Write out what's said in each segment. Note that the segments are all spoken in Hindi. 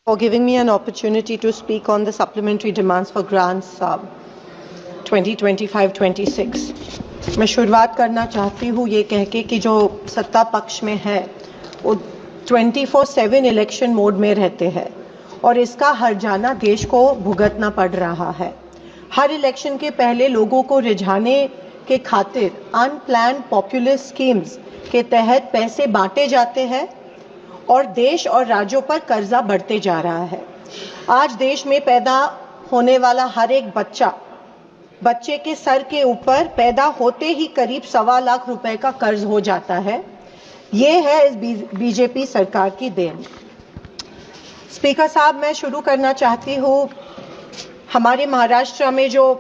For giving me an opportunity to speak on the supplementary demands for grants 2025-26। मैं शुरुआत करना चाहती हूँ ये कह के कि जो सत्ता पक्ष में है वो 24/7 इलेक्शन मोड में रहते हैं और इसका हर्जाना देश को भुगतना पड़ रहा है। हर इलेक्शन के पहले लोगों को रिझाने के खातिर अनप्लान्ड पॉपुलिस्ट स्कीम्स के तहत पैसे बांटे जाते हैं और देश और राज्यों पर कर्जा बढ़ते जा रहा है। आज देश में पैदा होने वाला हर एक बच्चे के सर के ऊपर पैदा होते ही करीब 1.25 लाख रुपए का कर्ज हो जाता है। ये है इस बीजेपी सरकार की देन। स्पीकर साहब, मैं शुरू करना चाहती हूँ हमारे महाराष्ट्र में जो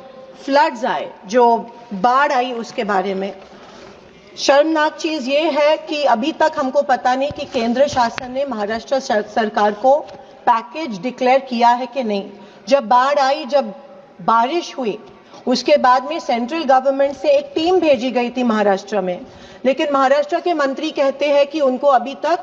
फ्लड्स आए, जो बाढ़ आई, उसके बारे में। शर्मनाक चीज ये है कि अभी तक हमको पता नहीं कि केंद्र शासन ने महाराष्ट्र सरकार को पैकेज डिक्लेयर किया है कि नहीं। जब बाढ़ आई, जब बारिश हुई, उसके बाद में सेंट्रल गवर्नमेंट से एक टीम भेजी गई थी महाराष्ट्र में, लेकिन महाराष्ट्र के मंत्री कहते हैं कि उनको अभी तक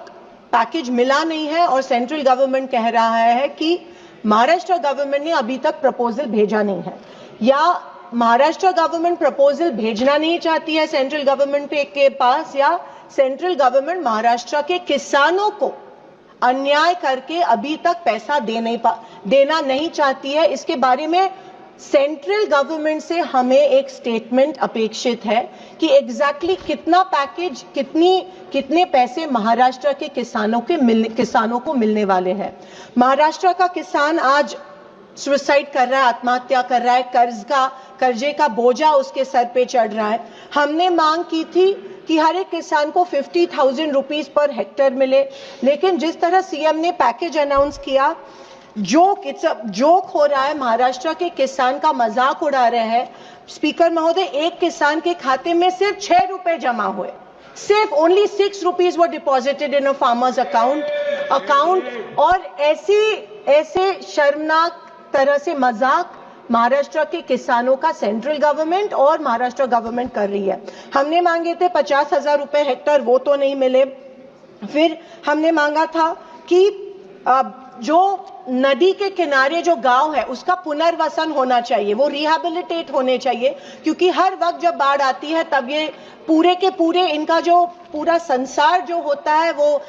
पैकेज मिला नहीं है और सेंट्रल गवर्नमेंट कह रहा है कि महाराष्ट्र गवर्नमेंट ने अभी तक प्रपोजल भेजा नहीं है, या महाराष्ट्र गवर्नमेंट प्रपोजल भेजना नहीं चाहती है सेंट्रल गवर्नमेंट के पास, या सेंट्रल गवर्नमेंट महाराष्ट्र के किसानों को अन्याय करके अभी तक पैसा देना नहीं चाहती है। इसके बारे में सेंट्रल गवर्नमेंट से हमें एक स्टेटमेंट अपेक्षित है कि एग्जैक्टली कितना पैकेज, कितने पैसे महाराष्ट्र के किसानों को मिलने वाले हैं। महाराष्ट्र का किसान आज सुसाइड कर रहा है, आत्महत्या कर रहा है, कर्जे का बोझा उसके सर पे चढ़ रहा है। हमने मांग की थी कि हर एक किसान को 50,000 रुपीज पर हेक्टेयर मिले, लेकिन जिस तरह सीएम ने पैकेज अनाउंस किया, जोक हो रहा है, महाराष्ट्र के किसान का मजाक उड़ा रहे हैं। स्पीकर महोदय, एक किसान के खाते में सिर्फ 6 रुपए जमा हुए, सिर्फ only 6 rupees were deposited in a farmers account. और ऐसे शर्मनाक तरह से मजाक महाराष्ट्र के किसानों का सेंट्रल गवर्नमेंट और महाराष्ट्र गवर्नमेंट कर रही है। हमने मांगे थे 50,000 रुपए हेक्टेयर, वो तो नहीं मिले। फिर हमने मांगा था कि जो नदी के किनारे जो गांव है उसका पुनर्वसन होना चाहिए, वो रिहैबिलिटेट होने चाहिए, क्योंकि हर वक्त जब बाढ़ आती है तब ये पूरे के पूरे इनका जो पूरा संसार जो होता है वो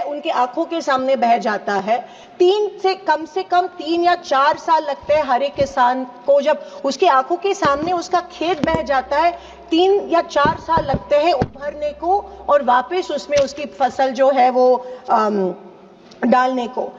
उनके आंखों के सामने बह जाता है। कम से कम 3 या 4 साल लगते हैं हर एक किसान को, जब उसके आंखों के सामने उसका खेत बह जाता है 3 या 4 साल लगते हैं उभरने को और वापस उसमें उसकी फसल जो है वो डालने को।